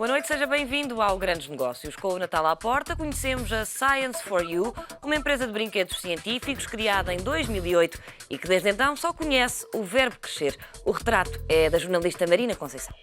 Boa noite, seja bem-vindo ao Grandes Negócios. Com o Natal à porta, conhecemos a Science for You, uma empresa de brinquedos científicos criada em 2008 e que desde então só conhece o verbo crescer. O retrato é da jornalista Marina Conceição.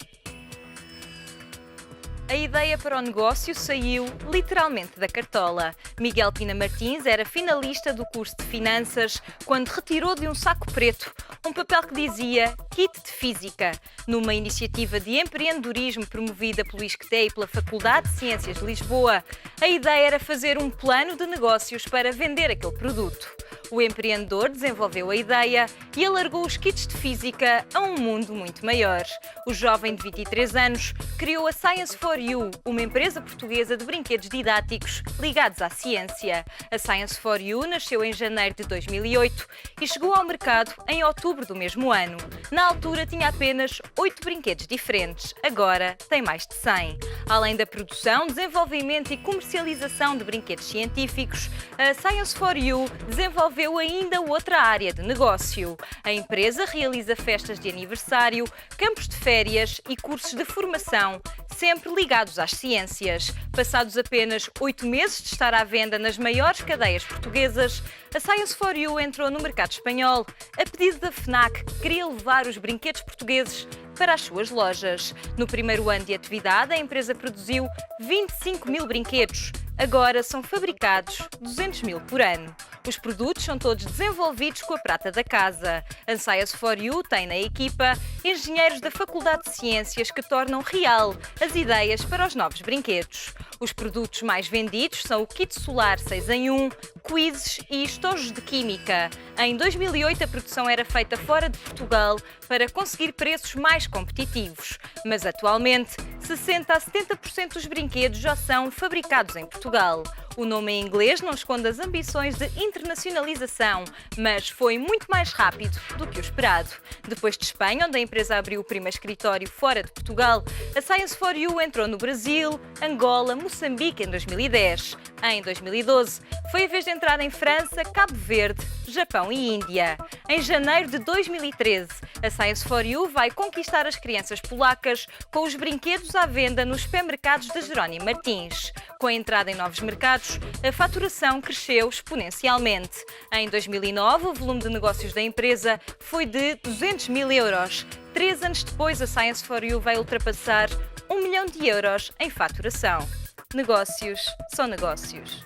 A ideia para o negócio saiu literalmente da cartola. Miguel Pina Martins era finalista do curso de Finanças quando retirou de um saco preto um papel que dizia Kit de Física. Numa iniciativa de empreendedorismo promovida pelo ISCTE e pela Faculdade de Ciências de Lisboa, a ideia era fazer um plano de negócios para vender aquele produto. O empreendedor desenvolveu a ideia e alargou os kits de física a um mundo muito maior. O jovem de 23 anos criou a Science for You, uma empresa portuguesa de brinquedos didáticos ligados à ciência. A Science for You nasceu em janeiro de 2008 e chegou ao mercado em outubro do mesmo ano. Na altura tinha apenas 8 brinquedos diferentes, agora tem mais de 100. Além da produção, desenvolvimento e comercialização de brinquedos científicos, a Science for You desenvolveu ainda outra área de negócio. A empresa realiza festas de aniversário, campos de férias e cursos de formação, sempre ligados às ciências. Passados apenas 8 meses de estar à venda nas maiores cadeias portuguesas, a Science for You entrou no mercado espanhol. A pedido da FNAC, queria levar os brinquedos portugueses para as suas lojas. No primeiro ano de atividade, a empresa produziu 25 mil brinquedos. Agora são fabricados 200 mil por ano. Os produtos são todos desenvolvidos com a prata da casa. A Science for You tem na equipa engenheiros da Faculdade de Ciências que tornam real as ideias para os novos brinquedos. Os produtos mais vendidos são o kit solar 6 em 1, quizzes e estojos de química. Em 2008 a produção era feita fora de Portugal para conseguir preços mais competitivos, mas atualmente 60% a 70% dos brinquedos já são fabricados em Portugal. O nome em inglês não esconde as ambições de internacionalização, mas foi muito mais rápido do que o esperado. Depois de Espanha, onde a empresa abriu o primeiro escritório fora de Portugal, a Science for You entrou no Brasil, Angola, Moçambique em 2010. Em 2012, foi a vez de entrar em França, Cabo Verde, Japão e Índia. Em janeiro de 2013, a Science for You vai conquistar as crianças polacas com os brinquedos à venda nos supermercados de Jerónimo Martins. Com a entrada em novos mercados, a faturação cresceu exponencialmente. Em 2009, o volume de negócios da empresa foi de 200 mil euros. 3 anos depois, a Science for You vai ultrapassar 1 milhão de euros em faturação. Negócios são negócios.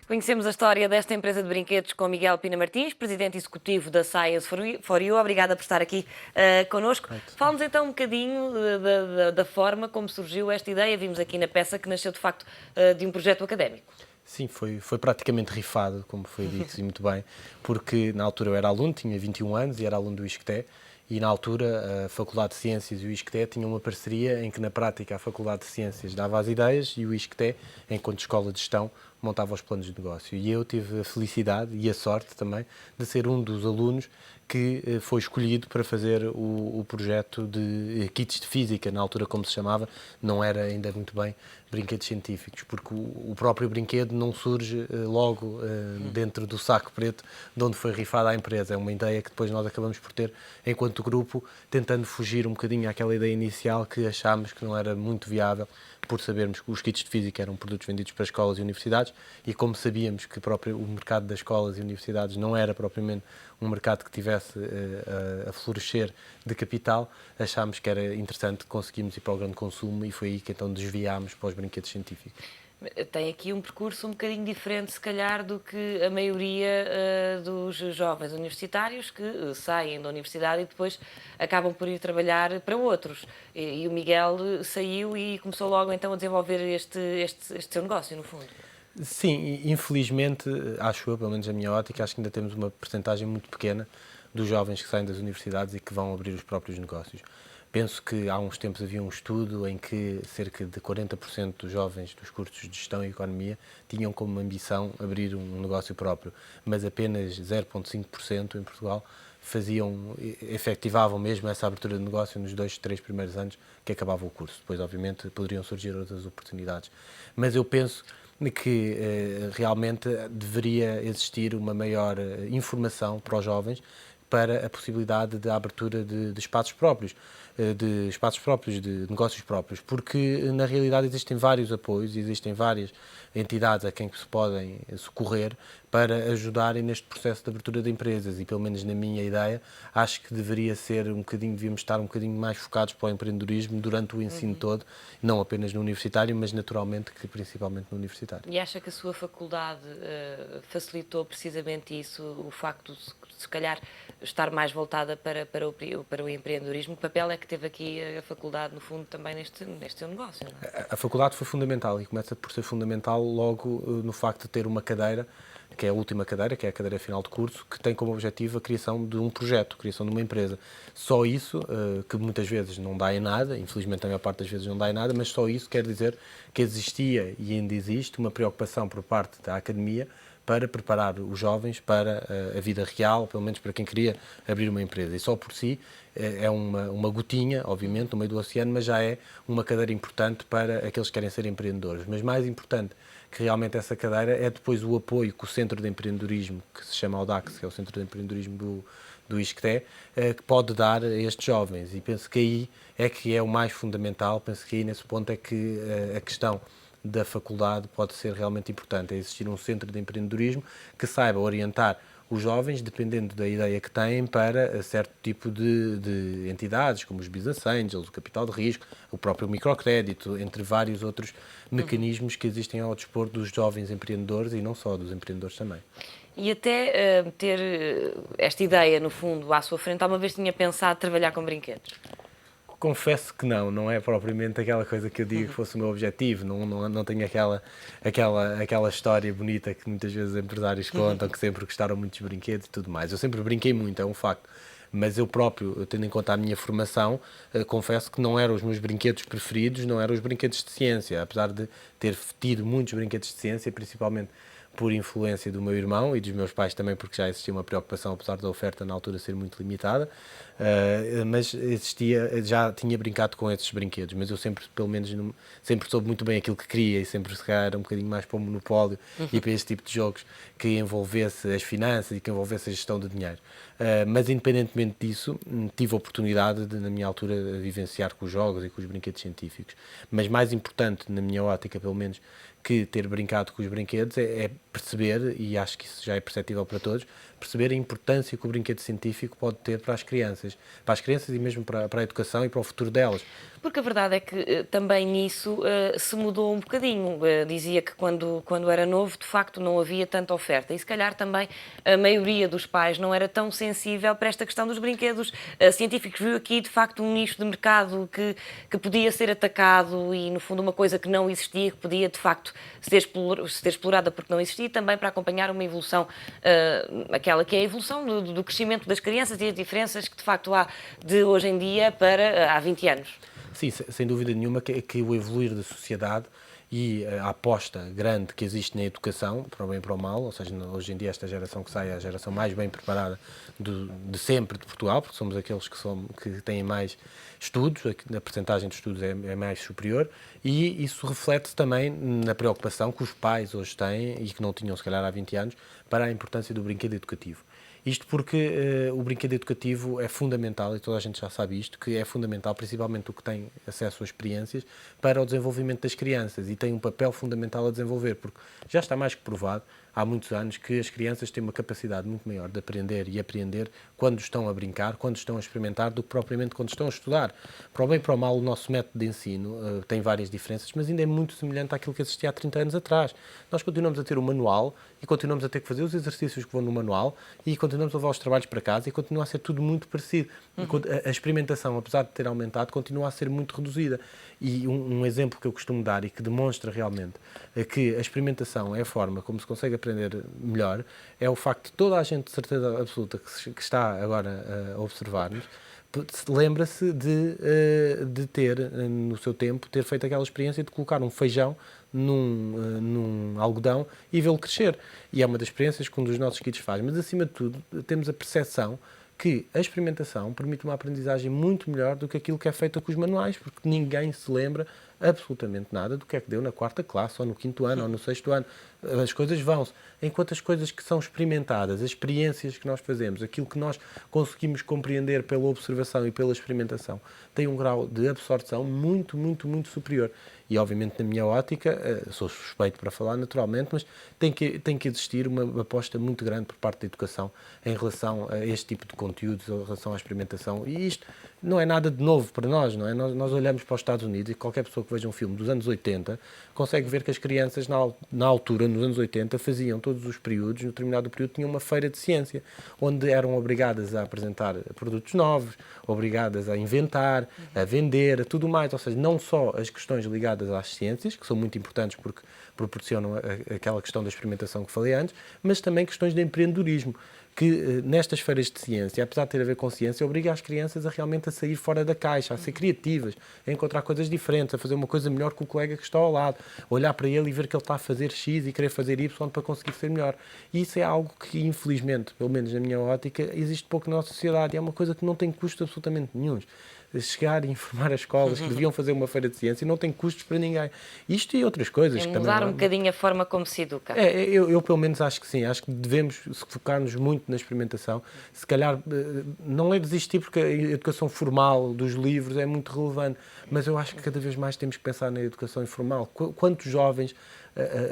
Conhecemos a história desta empresa de brinquedos com Miguel Pina Martins, presidente executivo da Science for You. Obrigada por estar aqui connosco. Fala-nos então um bocadinho da forma como surgiu esta ideia. Vimos aqui na peça que nasceu de facto de um projeto académico. Sim, foi praticamente rifado, como foi dito, e muito bem, porque na altura eu era aluno, tinha 21 anos e era aluno do ISCTE, e na altura a Faculdade de Ciências e o ISCTE tinham uma parceria em que na prática a Faculdade de Ciências dava as ideias e o ISCTE, enquanto escola de gestão, montava os planos de negócio. E eu tive a felicidade e a sorte também de ser um dos alunos que foi escolhido para fazer o projeto de kits de física, na altura como se chamava, não era ainda muito bem brinquedos científicos, porque o próprio brinquedo não surge logo dentro do saco preto de onde foi rifada a empresa. É uma ideia que depois nós acabamos por ter enquanto grupo, tentando fugir um bocadinho àquela ideia inicial que achámos que não era muito viável, por sabermos que os kits de física eram produtos vendidos para escolas e universidades e como sabíamos que o mercado das escolas e universidades não era propriamente um mercado que tivesse a florescer de capital, achámos que era interessante conseguirmos ir para o grande consumo e foi aí que então desviámos para os brinquedos científicos. Tem aqui um percurso um bocadinho diferente, se calhar, do que a maioria dos jovens universitários que saem da universidade e depois acabam por ir trabalhar para outros. E o Miguel saiu e começou logo então a desenvolver este seu negócio, no fundo. Sim, infelizmente, acho eu, pelo menos a minha ótica, acho que ainda temos uma percentagem muito pequena dos jovens que saem das universidades e que vão abrir os próprios negócios. Penso que há uns tempos havia um estudo em que cerca de 40% dos jovens dos cursos de Gestão e Economia tinham como ambição abrir um negócio próprio, mas apenas 0,5% em Portugal efetivavam mesmo essa abertura de negócio nos 2, 3 primeiros anos que acabava o curso. Depois, obviamente, poderiam surgir outras oportunidades. Mas eu penso que realmente deveria existir uma maior informação para os jovens para a possibilidade de abertura de espaços próprios. de espaços próprios, de negócios próprios, porque na realidade existem vários apoios, existem várias entidades a quem se podem socorrer para ajudarem neste processo de abertura de empresas e, pelo menos na minha ideia, acho que devíamos estar um bocadinho mais focados para o empreendedorismo durante o ensino todo, não apenas no universitário, mas naturalmente que principalmente no universitário. E acha que a sua faculdade facilitou precisamente isso, o facto de, se calhar, estar mais voltada para o empreendedorismo? Que papel é que teve aqui a faculdade, no fundo, também neste seu negócio? Não é? A faculdade foi fundamental e começa por ser fundamental logo no facto de ter uma cadeira, que é a última cadeira, que é a cadeira final de curso, que tem como objetivo a criação de um projeto, a criação de uma empresa. Só isso, que muitas vezes não dá em nada, infelizmente a maior parte das vezes não dá em nada, mas só isso quer dizer que existia e ainda existe uma preocupação por parte da academia para preparar os jovens para a vida real, pelo menos para quem queria abrir uma empresa. E só por si é uma gotinha, obviamente, no meio do oceano, mas já é uma cadeira importante para aqueles que querem ser empreendedores. Mas mais importante que realmente essa cadeira é depois o apoio que o Centro de Empreendedorismo, que se chama Audax, que é o Centro de Empreendedorismo do ISCTE, que pode dar a estes jovens. E penso que aí é que é o mais fundamental, penso que aí nesse ponto é que a questão da faculdade pode ser realmente importante, é existir um centro de empreendedorismo que saiba orientar os jovens, dependendo da ideia que têm, para certo tipo de entidades, como os Business Angels, o capital de risco, o próprio microcrédito, entre vários outros mecanismos que existem ao dispor dos jovens empreendedores e não só, dos empreendedores também. E até ter esta ideia, no fundo, à sua frente, alguma vez tinha pensado trabalhar com brinquedos? Confesso que não é propriamente aquela coisa que eu digo que fosse o meu objetivo, não tenho aquela história bonita que muitas vezes os empresários contam, que sempre gostaram muito dos brinquedos e tudo mais. Eu sempre brinquei muito, é um facto, mas eu próprio, tendo em conta a minha formação, confesso que não eram os meus brinquedos preferidos, não eram os brinquedos de ciência, apesar de ter tido muitos brinquedos de ciência, principalmente por influência do meu irmão e dos meus pais também, porque já existia uma preocupação, apesar da oferta na altura ser muito limitada, mas já tinha brincado com esses brinquedos, mas eu sempre, pelo menos, sempre soube muito bem aquilo que queria e sempre se calhar era um bocadinho mais para o monopólio e para este tipo de jogos que envolvesse as finanças e que envolvesse a gestão de dinheiro. Mas independentemente disso, tive a oportunidade de, na minha altura, vivenciar com os jogos e com os brinquedos científicos. Mas mais importante, na minha ótica, pelo menos, que ter brincado com os brinquedos é perceber, e acho que isso já é perceptível para todos, perceber a importância que o brinquedo científico pode ter para as crianças e mesmo para a educação e para o futuro delas. Porque a verdade é que também nisso se mudou um bocadinho. Dizia que quando era novo, de facto, não havia tanta oferta. E se calhar também a maioria dos pais não era tão sensível para esta questão dos brinquedos científicos. Viu aqui, de facto, um nicho de mercado que podia ser atacado e, no fundo, uma coisa que não existia, que podia, de facto, ser explorada porque não existia, também para acompanhar uma evolução, aquela que é a evolução do crescimento das crianças e as diferenças que, de facto, há de hoje em dia para há 20 anos. Sim, sem dúvida nenhuma que o evoluir da sociedade e a aposta grande que existe na educação, para o bem e para o mal, ou seja, hoje em dia esta geração que sai é a geração mais bem preparada de sempre de Portugal, porque somos aqueles que têm mais estudos, a percentagem de estudos é mais superior, e isso reflete também na preocupação que os pais hoje têm, e que não tinham se calhar há 20 anos, para a importância do brinquedo educativo. Isto porque o brinquedo educativo é fundamental, e toda a gente já sabe isto, que é fundamental, principalmente o que tem acesso a experiências, para o desenvolvimento das crianças, e tem um papel fundamental a desenvolver, porque já está mais que provado, há muitos anos, que as crianças têm uma capacidade muito maior de aprender e apreender quando estão a brincar, quando estão a experimentar, do que propriamente quando estão a estudar. Para o bem e para o mal, o nosso método de ensino tem várias diferenças, mas ainda é muito semelhante àquilo que existia há 30 anos atrás. Nós continuamos a ter o manual e continuamos a ter que fazer os exercícios que vão no manual e continuamos a levar os trabalhos para casa e continua a ser tudo muito parecido. A experimentação, apesar de ter aumentado, continua a ser muito reduzida. E um exemplo que eu costumo dar e que demonstra realmente que a experimentação é a forma como se consegue aprender melhor, é o facto de toda a gente, de certeza absoluta, que está agora a observar-nos, lembra-se de ter, no seu tempo, ter feito aquela experiência de colocar um feijão num algodão e vê-lo crescer. E é uma das experiências que um dos nossos kits faz. Mas, acima de tudo, temos a percepção que a experimentação permite uma aprendizagem muito melhor do que aquilo que é feito com os manuais, porque ninguém se lembra absolutamente nada do que é que deu na 4ª classe, ou no 5º ano, ou no 6º ano. As coisas vão-se. Enquanto as coisas que são experimentadas, as experiências que nós fazemos, aquilo que nós conseguimos compreender pela observação e pela experimentação, tem um grau de absorção muito, muito, muito superior. E, obviamente, na minha ótica, sou suspeito para falar naturalmente, mas tem que existir uma aposta muito grande por parte da educação em relação a este tipo de conteúdos, em relação à experimentação. E isto não é nada de novo para nós, não é? Nós olhamos para os Estados Unidos e qualquer pessoa que veja um filme dos anos 80 consegue ver que as crianças, na altura, nos anos 80, faziam todos os períodos, no determinado período, tinham uma feira de ciência, onde eram obrigadas a apresentar produtos novos, obrigadas a inventar, a vender, a tudo mais. Ou seja, não só as questões ligadas às ciências, que são muito importantes porque proporcionam aquela questão da experimentação que falei antes, mas também questões de empreendedorismo, que nestas feiras de ciência, apesar de ter a ver com ciência, obriga as crianças a realmente a sair fora da caixa, a ser criativas, a encontrar coisas diferentes, a fazer uma coisa melhor que o colega que está ao lado, olhar para ele e ver que ele está a fazer X e querer fazer Y para conseguir ser melhor. E isso é algo que, infelizmente, pelo menos na minha ótica, existe pouco na nossa sociedade e é uma coisa que não tem custo absolutamente nenhum. Chegar e informar as escolas que deviam fazer uma feira de ciência e não tem custos para ninguém. Isto e outras coisas. É que mudar também um bocadinho a forma como se educa. eu pelo menos acho que sim. Acho que devemos focar-nos muito na experimentação. Se calhar não é desistir porque a educação formal dos livros é muito relevante, mas eu acho que cada vez mais temos que pensar na educação informal. Quantos jovens,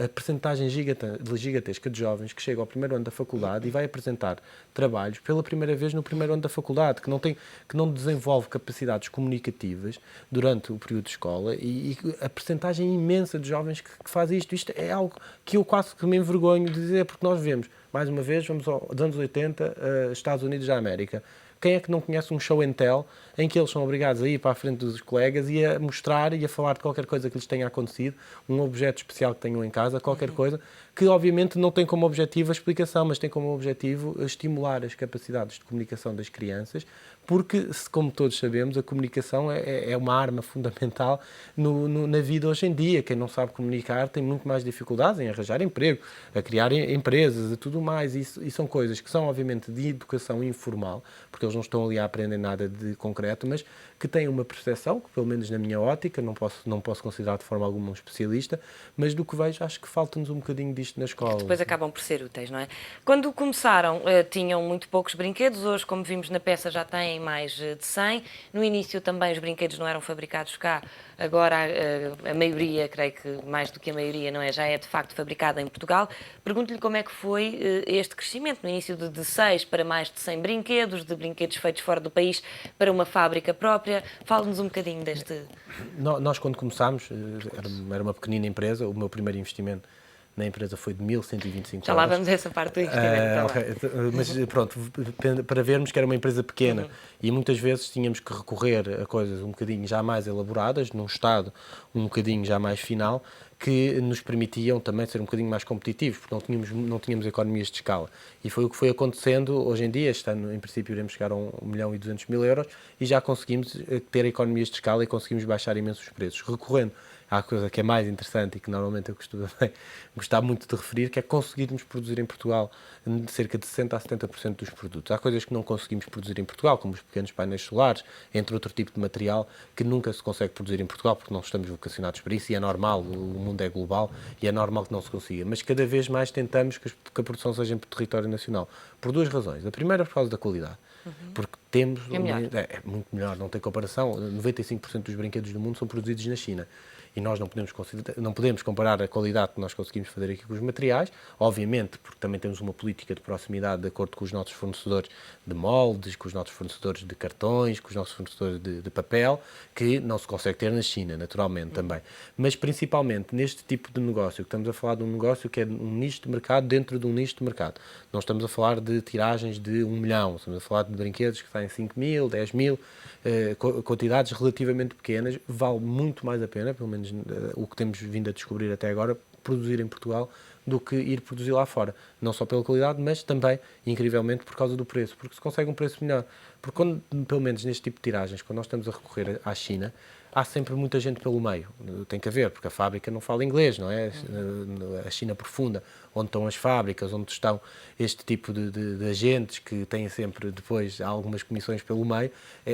a percentagem gigantesca de jovens que chegam ao primeiro ano da faculdade e vai apresentar trabalhos pela primeira vez no primeiro ano da faculdade, que não desenvolve capacidades comunicativas durante o período de escola e a percentagem imensa de jovens que faz isto. Isto é algo que eu quase que me envergonho de dizer, porque nós vemos, mais uma vez, vamos aos anos 80, Estados Unidos da América. Quem é que não conhece um show and tell em que eles são obrigados a ir para a frente dos colegas e a mostrar e a falar de qualquer coisa que lhes tenha acontecido, um objeto especial que tenham em casa, qualquer coisa, que obviamente não tem como objetivo a explicação, mas tem como objetivo estimular as capacidades de comunicação das crianças, porque, como todos sabemos, a comunicação é uma arma fundamental na vida hoje em dia. Quem não sabe comunicar tem muito mais dificuldades em arranjar emprego, a criar empresas, a tudo mais. E são coisas que são, obviamente, de educação informal, porque eles não estão ali a aprender nada de concreto, mas que têm uma percepção, que pelo menos na minha ótica, não posso considerar de forma alguma um especialista, mas do que vejo, acho que falta-nos um bocadinho disto na escola. Depois acabam por ser úteis, não é? Quando começaram, tinham muito poucos brinquedos, hoje, como vimos na peça, já têm mais de 100. No início também os brinquedos não eram fabricados cá, agora a maioria, creio que mais do que a maioria, não é? Já é de facto fabricada em Portugal. Pergunto-lhe como é que foi este crescimento, no início de 6 para mais de 100 brinquedos, de brinquedos feitos fora do país para uma fábrica própria. Fale-nos um bocadinho deste... Nós, quando começámos, era uma pequenina empresa, o meu primeiro investimento na empresa foi de 1.125 euros. Já lá vamos a essa parte do investimento. Okay. Mas pronto, para vermos que era uma empresa pequena e muitas vezes tínhamos que recorrer a coisas um bocadinho já mais elaboradas, num estado um bocadinho já mais final, que nos permitiam também ser um bocadinho mais competitivos, porque não tínhamos economias de escala. E foi o que foi acontecendo hoje em dia. Este ano, em princípio, iremos chegar a 1.200.000 euros e já conseguimos ter economias de escala e conseguimos baixar imensos preços, recorrendo à coisa que é mais interessante e que normalmente eu costumo gostar muito de referir, que é conseguirmos produzir em Portugal cerca de 60% a 70% dos produtos. Há coisas que não conseguimos produzir em Portugal, como os pequenos painéis solares, entre outro tipo de material, que nunca se consegue produzir em Portugal, porque não estamos vocacionados para isso, e é normal, o mundo é global, e é normal que não se consiga. Mas cada vez mais tentamos que a produção seja em território nacional, por duas razões. A primeira é por causa da qualidade. Porque temos... É muito melhor, não tem comparação. 95% dos brinquedos do mundo são produzidos na China. E nós não podemos comparar a qualidade que nós conseguimos fazer aqui com os materiais, obviamente, porque também temos uma política de proximidade de acordo com os nossos fornecedores de moldes, com os nossos fornecedores de cartões, com os nossos fornecedores de papel, que não se consegue ter na China, naturalmente, também. Mas, principalmente, neste tipo de negócio, que estamos a falar de um negócio que é um nicho de mercado dentro de um nicho de mercado. Não estamos a falar de tiragens de 1 milhão, estamos a falar de brinquedos que saem 5.000, 10.000, quantidades relativamente pequenas. Vale muito mais a pena, pelo menos o que temos vindo a descobrir até agora, produzir em Portugal do que ir produzir lá fora. Não só pela qualidade, mas também, incrivelmente, por causa do preço, porque se consegue um preço melhor. Porque, pelo menos neste tipo de tiragens, quando nós estamos a recorrer à China, há sempre muita gente pelo meio. Tem que haver, porque a fábrica não fala inglês, não é? A China profunda, onde estão as fábricas, onde estão este tipo de agentes que têm sempre depois algumas comissões pelo meio,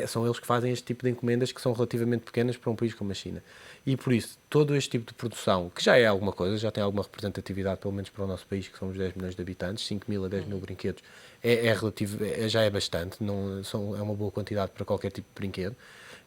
são eles que fazem este tipo de encomendas que são relativamente pequenas para um país como a China. E por isso, todo este tipo de produção, que já é alguma coisa, já tem alguma representatividade, pelo menos para o nosso país, que somos 10 milhões de habitantes, 5 mil a 10 mil brinquedos, já é bastante, é uma boa quantidade para qualquer tipo de brinquedo.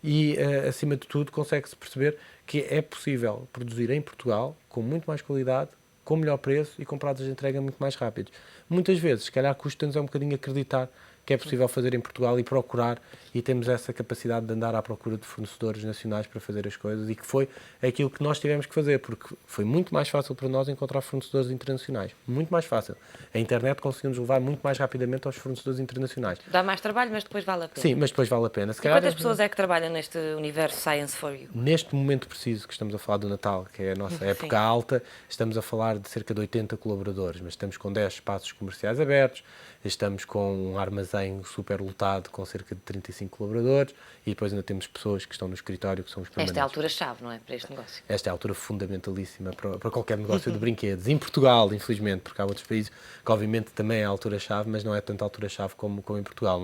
E, acima de tudo, consegue-se perceber que é possível produzir em Portugal com muito mais qualidade, com melhor preço e com prazos de entrega muito mais rápidos. Muitas vezes, se calhar, custa-nos um bocadinho acreditar que é possível fazer em Portugal e procurar, e temos essa capacidade de andar à procura de fornecedores nacionais para fazer as coisas, e que foi aquilo que nós tivemos que fazer, porque foi muito mais fácil para nós encontrar fornecedores internacionais. Muito mais fácil. A internet conseguiu-nos levar muito mais rapidamente aos fornecedores internacionais. Dá mais trabalho, mas depois vale a pena. Sim, mas depois vale a pena. Se E calhar, quantas pessoas é que trabalham neste universo Science for You? neste momento preciso que estamos a falar do Natal, que é a nossa época alta, estamos a falar de cerca de 80 colaboradores, mas estamos com 10 espaços comerciais abertos, estamos com um armazém super lotado com cerca de 35 colaboradores e depois ainda temos pessoas que estão no escritório que são os permanentes. Esta é a altura-chave, não é, para este negócio? Esta é a altura fundamentalíssima para qualquer negócio de brinquedos. Em Portugal, infelizmente, porque há outros países que obviamente também é a altura-chave, mas não é tanto a altura-chave como em Portugal.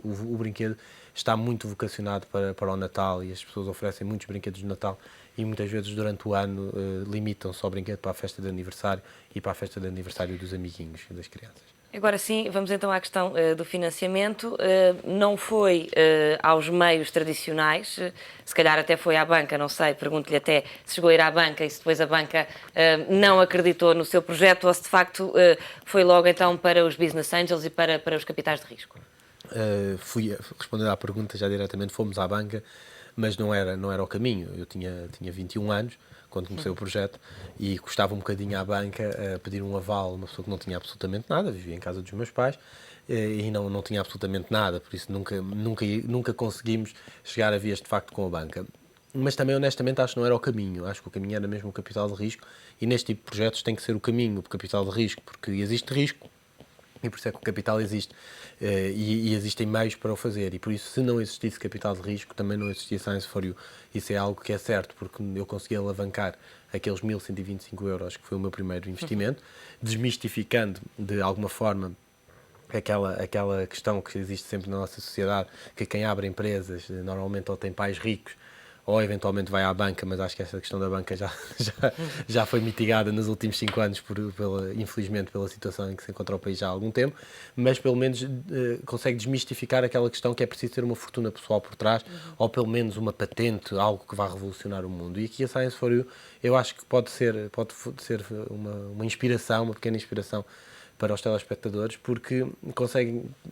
O brinquedo está muito vocacionado para o Natal e as pessoas oferecem muitos brinquedos de Natal e muitas vezes durante o ano limitam-se ao brinquedo para a festa de aniversário e para a festa de aniversário dos amiguinhos e das crianças. Agora sim, vamos então à questão do financiamento. Não foi aos meios tradicionais, se calhar até foi à banca, não sei, pergunto-lhe até se chegou a ir à banca e se depois a banca não acreditou no seu projeto ou se de facto foi logo então para os business angels e para os capitais de risco. Respondendo à pergunta já diretamente, fomos à banca, mas não era o caminho. Eu tinha 21 anos quando comecei o projeto e custava um bocadinho à banca a pedir um aval, uma pessoa que não tinha absolutamente nada, vivia em casa dos meus pais e não tinha absolutamente nada, por isso nunca conseguimos chegar a vias de facto com a banca. Mas também, honestamente, acho que não era o caminho. Acho que o caminho era mesmo o capital de risco e neste tipo de projetos tem que ser o caminho, o capital de risco, porque existe risco. E por isso é que o capital existe e existem meios para o fazer e por isso se não existisse capital de risco também não existia Science for You. Isso é algo que é certo porque eu consegui alavancar aqueles 1.125 euros que foi o meu primeiro investimento, desmistificando de alguma forma aquela questão que existe sempre na nossa sociedade, que quem abre empresas normalmente ou tem pais ricos ou eventualmente vai à banca, mas acho que essa questão da banca já foi mitigada nos últimos 5 anos, infelizmente, pela situação em que se encontra o país já há algum tempo, mas pelo menos consegue desmistificar aquela questão que é preciso ter uma fortuna pessoal por trás, ou pelo menos uma patente, algo que vá revolucionar o mundo. E aqui a Science for You, eu acho que pode ser uma inspiração, uma pequena inspiração para os telespectadores, porque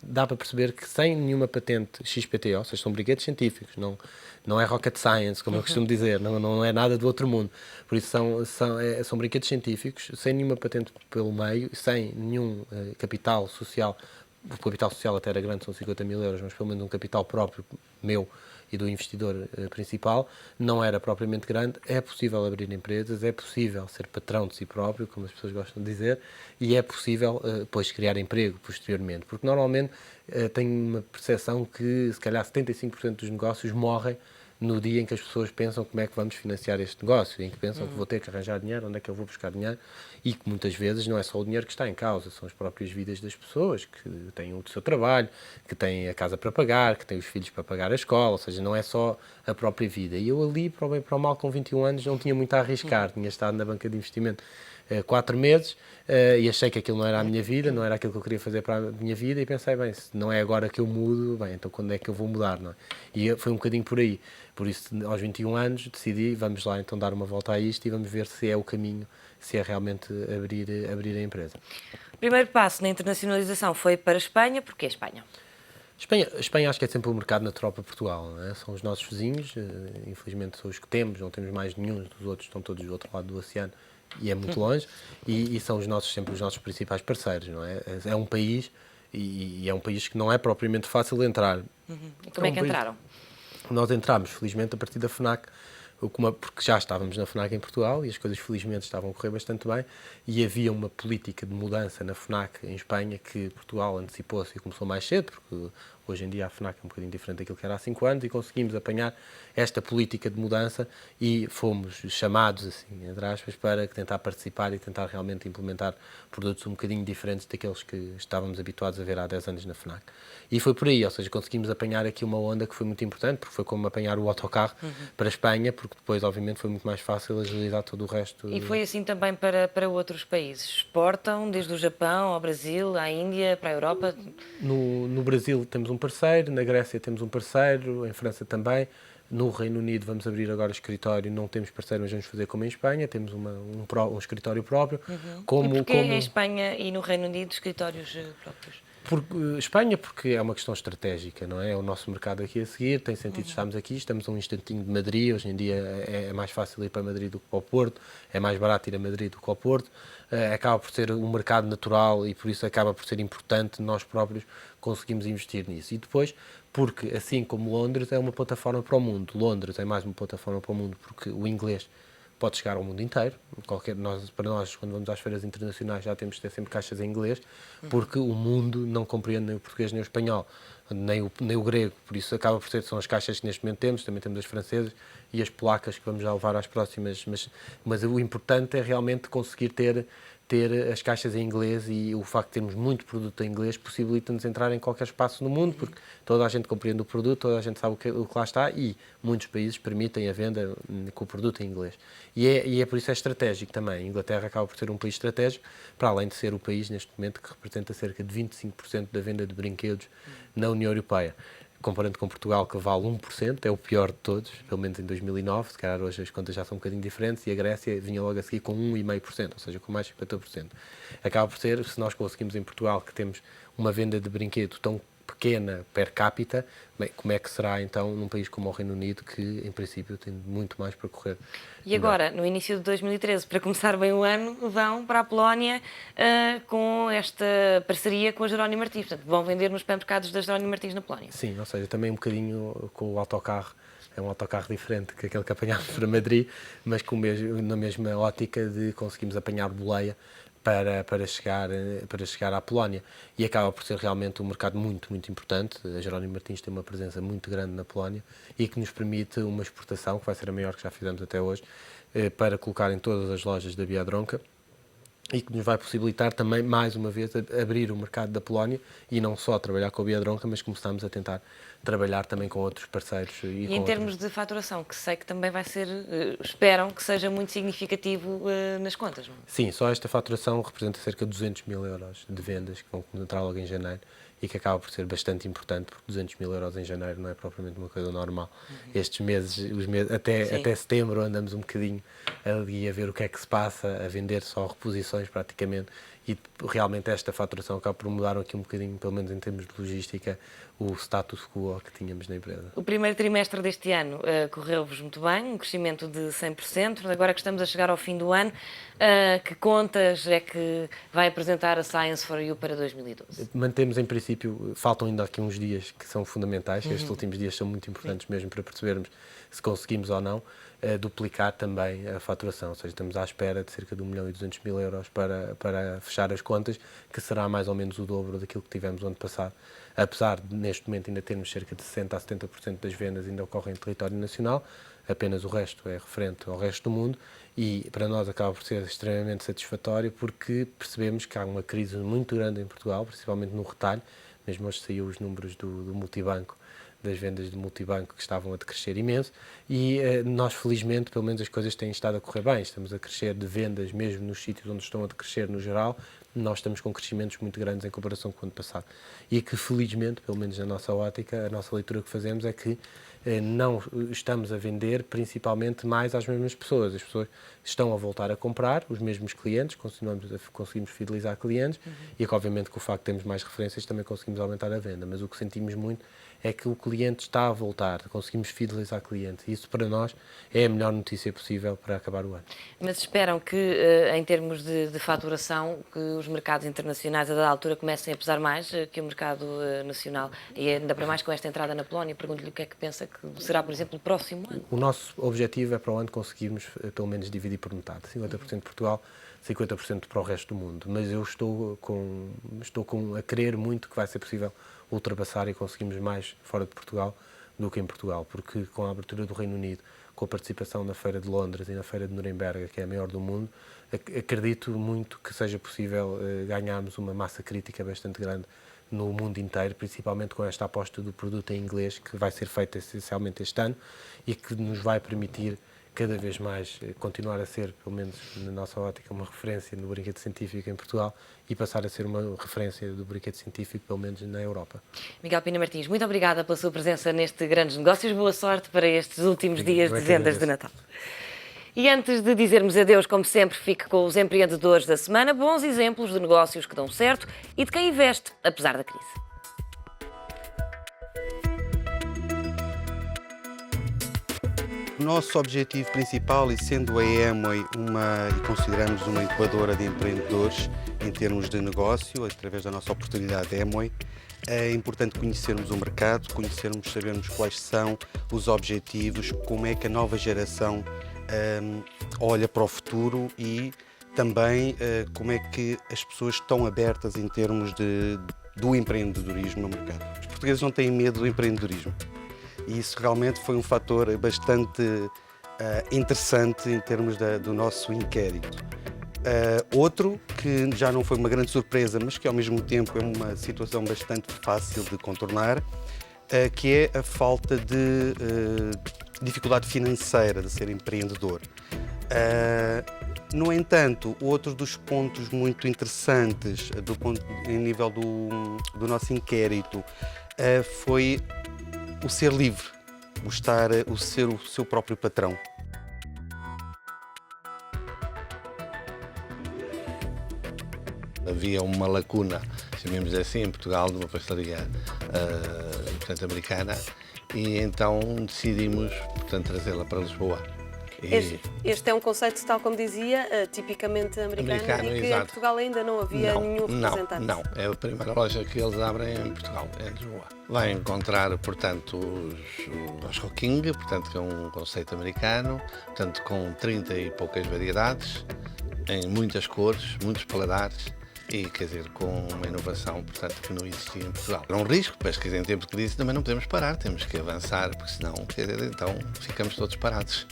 dá para perceber que sem nenhuma patente XPTO, ou seja, são brinquedos científicos, não é rocket science, como eu costumo dizer, não é nada do outro mundo. Por isso são brinquedos científicos, sem nenhuma patente pelo meio, sem nenhum capital social. O capital social até era grande, são 50 mil euros, mas pelo menos um capital próprio meu e do investidor principal não era propriamente grande. É possível abrir empresas, é possível ser patrão de si próprio, como as pessoas gostam de dizer, e é possível depois criar emprego posteriormente, porque normalmente tenho uma percepção que se calhar 75% dos negócios morrem no dia em que as pessoas pensam como é que vamos financiar este negócio, em que pensam que vou ter que arranjar dinheiro, onde é que eu vou buscar dinheiro, e que muitas vezes não é só o dinheiro que está em causa, são as próprias vidas das pessoas que têm o seu trabalho, que têm a casa para pagar, que têm os filhos para pagar a escola, ou seja, não é só a própria vida. E eu ali, para o bem e para o mal, com 21 anos, não tinha muito a arriscar, tinha estado na banca de investimento 4 meses e achei que aquilo não era a minha vida, não era aquilo que eu queria fazer para a minha vida e pensei, bem, se não é agora que eu mudo, bem, então quando é que eu vou mudar, não é? E foi um bocadinho por aí. Por isso, aos 21 anos, decidi, vamos lá então dar uma volta a isto e vamos ver se é o caminho, se é realmente abrir a empresa. O primeiro passo na internacionalização foi para a Espanha. Porquê a Espanha? Espanha acho que é sempre um mercado natural para Portugal, não é? São os nossos vizinhos, infelizmente são os que temos, não temos mais nenhum, os outros estão todos do outro lado do oceano e é muito longe, e são sempre os nossos principais parceiros, não é? É um país, e é um país que não é propriamente fácil de entrar. Como é que entraram? Nós entramos, felizmente, a partir da FNAC, porque já estávamos na FNAC em Portugal e as coisas felizmente estavam a correr bastante bem e havia uma política de mudança na FNAC em Espanha que Portugal antecipou-se e começou mais cedo, porque hoje em dia a FNAC é um bocadinho diferente daquilo que era há 5 anos e conseguimos apanhar esta política de mudança e fomos chamados, assim, entre aspas, para tentar participar e tentar realmente implementar produtos um bocadinho diferentes daqueles que estávamos habituados a ver há 10 anos na FNAC. E foi por aí, ou seja, conseguimos apanhar aqui uma onda que foi muito importante, porque foi como apanhar o autocarro para a Espanha, porque depois, obviamente, foi muito mais fácil agilizar todo o resto. E foi assim também para outros países? Exportam desde o Japão ao Brasil, à Índia, para a Europa? No Brasil temos um parceiro, na Grécia temos um parceiro, em França também. No Reino Unido vamos abrir agora escritório, não temos parceiro, mas vamos fazer como em Espanha, temos um escritório próprio. E porquê em Espanha e no Reino Unido escritórios próprios? Espanha, porque é uma questão estratégica, não é? É o nosso mercado aqui a seguir, tem sentido estarmos aqui, estamos a um instantinho de Madrid, hoje em dia é mais fácil ir para Madrid do que para o Porto, é mais barato ir a Madrid do que ao Porto, acaba por ser um mercado natural e por isso acaba por ser importante nós próprios conseguimos investir nisso. E depois, porque assim como Londres é uma plataforma para o mundo, Londres é mais uma plataforma para o mundo porque o inglês pode chegar ao mundo inteiro. Para nós, quando vamos às feiras internacionais, já temos de ter sempre caixas em inglês, porque o mundo não compreende nem o português nem o espanhol, nem o grego. Por isso acaba por ser, são as caixas que neste momento temos, também temos as francesas e as polacas que vamos já levar às próximas. Mas o importante é realmente conseguir ter as caixas em inglês e o facto de termos muito produto em inglês possibilita-nos entrar em qualquer espaço no mundo, porque toda a gente compreende o produto, toda a gente sabe o que lá está e muitos países permitem a venda com o produto em inglês. E é por isso é estratégico também. A Inglaterra acaba por ser um país estratégico, para além de ser o país neste momento que representa cerca de 25% da venda de brinquedos na União Europeia. Comparando com Portugal, que vale 1%, é o pior de todos, pelo menos em 2009, se calhar hoje as contas já são um bocadinho diferentes, e a Grécia vinha logo a seguir com 1,5%, ou seja, com mais de 50%. Acaba por ser, se nós conseguimos em Portugal, que temos uma venda de brinquedo tão pequena per capita, bem, como é que será então num país como o Reino Unido, que em princípio tem muito mais para correr? E agora, no início de 2013, para começar bem o ano, vão para a Polónia com esta parceria com a Jerónimo Martins. Portanto, vão vender nos supermercados da Jerónimo Martins na Polónia. Sim, ou seja, também um bocadinho com o autocarro. É um autocarro diferente que aquele que apanhámos para Madrid, mas na mesma ótica de conseguimos apanhar boleia para chegar à Polónia. E acaba por ser realmente um mercado muito, muito importante. A Jerónimo Martins tem uma presença muito grande na Polónia e que nos permite uma exportação, que vai ser a maior que já fizemos até hoje, para colocar em todas as lojas da Biedronka e que nos vai possibilitar também, mais uma vez, abrir o mercado da Polónia e não só trabalhar com a Biedronka, mas começamos a tentar trabalhar também com outros parceiros. E em termos de faturação, que sei que também vai ser, esperam que seja muito significativo nas contas, não é? Sim, só esta faturação representa cerca de 200 mil euros de vendas que vão entrar logo em janeiro e que acaba por ser bastante importante, porque 200 mil euros em janeiro não é propriamente uma coisa normal. Estes meses, até setembro, andamos um bocadinho ali a ver o que é que se passa, a vender só reposições praticamente, e realmente esta faturação acaba por mudar aqui um bocadinho, pelo menos em termos de logística, o status quo que tínhamos na empresa. O primeiro trimestre deste ano correu-vos muito bem, um crescimento de 100%. Agora que estamos a chegar ao fim do ano, que contas é que vai apresentar a Science for You para 2012? Mantemos, em princípio, faltam ainda aqui uns dias que são fundamentais, estes últimos dias são muito importantes mesmo para percebermos se conseguimos ou não duplicar também a faturação, ou seja, estamos à espera de cerca de 1.200.000 euros para fechar as contas, que será mais ou menos o dobro daquilo que tivemos o ano passado, apesar de neste momento ainda termos cerca de 60% a 70% das vendas ainda ocorrem em território nacional, apenas o resto é referente ao resto do mundo e para nós acaba por ser extremamente satisfatório porque percebemos que há uma crise muito grande em Portugal, principalmente no retalho, mesmo hoje saiu os números do multibanco, das vendas do multibanco que estavam a decrescer imenso e nós felizmente, pelo menos as coisas têm estado a correr bem, estamos a crescer de vendas mesmo nos sítios onde estão a decrescer no geral, nós estamos com crescimentos muito grandes em comparação com o ano passado e que felizmente, pelo menos na nossa ótica, a nossa leitura que fazemos é que não estamos a vender principalmente mais às mesmas pessoas. As pessoas estão a voltar a comprar, os mesmos clientes, conseguimos fidelizar clientes e que obviamente com o facto de termos mais referências também conseguimos aumentar a venda, mas o que sentimos muito é que o cliente está a voltar, conseguimos fidelizar clientes. E isso para nós é a melhor notícia possível para acabar o ano. Mas esperam que, em termos de faturação, que os mercados internacionais a dada altura comecem a pesar mais que o mercado nacional? E ainda para mais com esta entrada na Polónia, pergunto-lhe o que é que pensa que será, por exemplo, o próximo ano? O nosso objetivo é para o ano conseguirmos pelo menos dividir por metade, 50% de Portugal, 50% para o resto do mundo. Mas eu estou a querer muito que vai ser possível ultrapassar e conseguimos mais fora de Portugal do que em Portugal, porque com a abertura do Reino Unido, com a participação na Feira de Londres e na Feira de Nuremberg, que é a maior do mundo, acredito muito que seja possível ganharmos uma massa crítica bastante grande no mundo inteiro, principalmente com esta aposta do produto em inglês, que vai ser feita essencialmente este ano e que nos vai permitir cada vez mais continuar a ser, pelo menos na nossa ótica, uma referência no brinquedo científico em Portugal e passar a ser uma referência do brinquedo científico, pelo menos na Europa. Miguel Pina Martins, muito obrigada pela sua presença neste Grandes Negócios. Boa sorte para estes últimos dias de vendas de Natal. E antes de dizermos adeus, como sempre, fique com os empreendedores da semana, bons exemplos de negócios que dão certo e de quem investe, apesar da crise. O nosso objetivo principal, e sendo a Amway e consideramos uma incubadora de empreendedores em termos de negócio, através da nossa oportunidade Amway, é importante conhecermos o mercado, sabermos quais são os objetivos, como é que a nova geração olha para o futuro e também como é que as pessoas estão abertas em termos do empreendedorismo no mercado. Os portugueses não têm medo do empreendedorismo. E isso realmente foi um fator bastante interessante em termos do nosso inquérito. Outro, que já não foi uma grande surpresa, mas que ao mesmo tempo é uma situação bastante fácil de contornar, que é a falta de dificuldade financeira de ser empreendedor. No entanto, outro dos pontos muito interessantes em nível do nosso inquérito foi o ser livre, o ser o seu próprio patrão. Havia uma lacuna, chamemos assim, em Portugal, de uma pastelaria portanto, americana, e então decidimos, portanto, trazê-la para Lisboa. Este é um conceito, tal como dizia, tipicamente americano e que exato. Em Portugal ainda não havia nenhum representante. Não, é a primeira loja que eles abrem em Portugal, é em Lisboa. Vai encontrar, portanto, os Rocking, portanto, que é um conceito americano, portanto, com 30 e poucas variedades, em muitas cores, muitos paladares, e, quer dizer, com uma inovação, portanto, que não existia em Portugal. É um risco, mas, quer dizer, em tempo de crise também não podemos parar, temos que avançar, porque senão, quer dizer, então ficamos todos parados.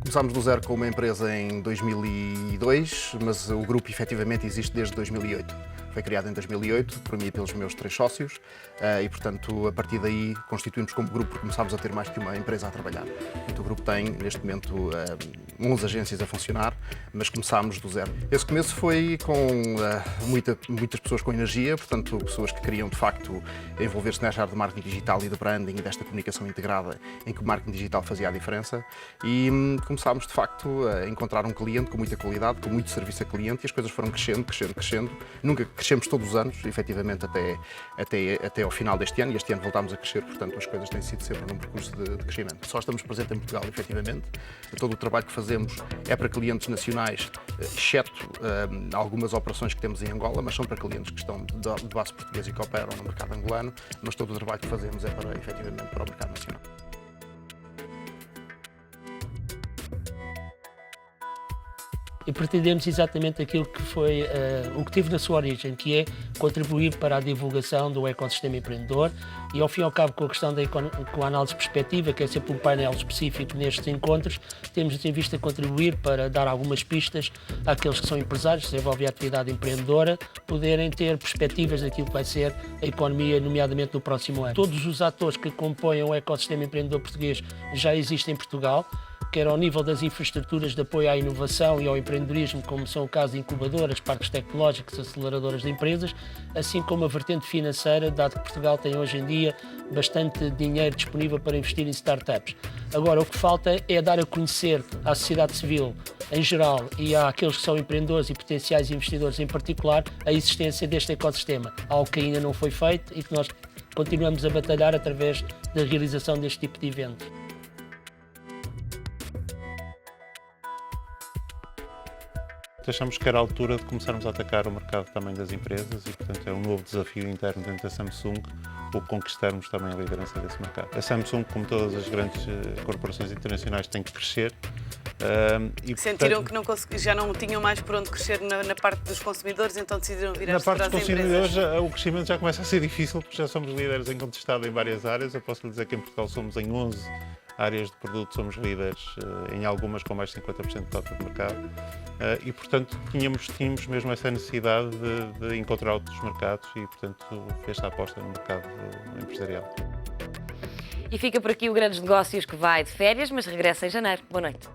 Começámos do zero com uma empresa em 2002, mas o grupo efetivamente existe desde 2008. Foi criado em 2008 por mim e pelos meus 3 sócios e, portanto, a partir daí constituímos como grupo porque começámos a ter mais que uma empresa a trabalhar. Portanto, o grupo tem, neste momento, 11 agências a funcionar, mas começámos do zero. Esse começo foi com muitas pessoas com energia, portanto, pessoas que queriam, de facto, envolver-se nesta área de marketing digital e de branding e desta comunicação integrada em que o marketing digital fazia a diferença e começámos, de facto, a encontrar um cliente com muita qualidade, com muito serviço a cliente e as coisas foram crescendo. Nunca crescemos todos os anos, efetivamente, até ao final deste ano, e este ano voltámos a crescer, portanto, as coisas têm sido sempre num percurso de crescimento. Só estamos presentes em Portugal, efetivamente. Todo o trabalho que fazemos é para clientes nacionais, exceto algumas operações que temos em Angola, mas são para clientes que estão de base portuguesa e que operam no mercado angolano, mas todo o trabalho que fazemos é para, efetivamente, para o mercado nacional. E pretendemos exatamente aquilo que foi o que teve na sua origem, que é contribuir para a divulgação do ecossistema empreendedor e, ao fim e ao cabo, com a questão com a análise perspectiva, que é sempre um painel específico nestes encontros, temos em vista contribuir para dar algumas pistas àqueles que são empresários, que desenvolvem a atividade empreendedora, poderem ter perspectivas daquilo que vai ser a economia, nomeadamente no próximo ano. Todos os atores que compõem o ecossistema empreendedor português já existem em Portugal, quer ao nível das infraestruturas de apoio à inovação e ao empreendedorismo, como são o caso de incubadoras, parques tecnológicos, aceleradoras de empresas, assim como a vertente financeira, dado que Portugal tem hoje em dia bastante dinheiro disponível para investir em startups. Agora, o que falta é dar a conhecer à sociedade civil em geral e àqueles que são empreendedores e potenciais investidores em particular, a existência deste ecossistema, algo que ainda não foi feito e que nós continuamos a batalhar através da realização deste tipo de eventos. Achamos que era a altura de começarmos a atacar o mercado também das empresas e, portanto, é um novo desafio interno dentro da Samsung o conquistarmos também a liderança desse mercado. A Samsung, como todas as grandes corporações internacionais, tem que crescer. Sentiram que já não tinham mais por onde crescer na parte dos consumidores, então decidiram virar-se para as empresas? Na parte dos consumidores, o crescimento já começa a ser difícil, porque já somos líderes incontestados em várias áreas. Eu posso lhe dizer que em Portugal somos em 11 áreas de produto, somos líderes em algumas com mais de 50% de cota de mercado. E, portanto, tínhamos mesmo essa necessidade de encontrar outros mercados e, portanto, fez esta aposta no mercado empresarial. E fica por aqui o Grandes Negócios, que vai de férias, mas regressa em janeiro. Boa noite.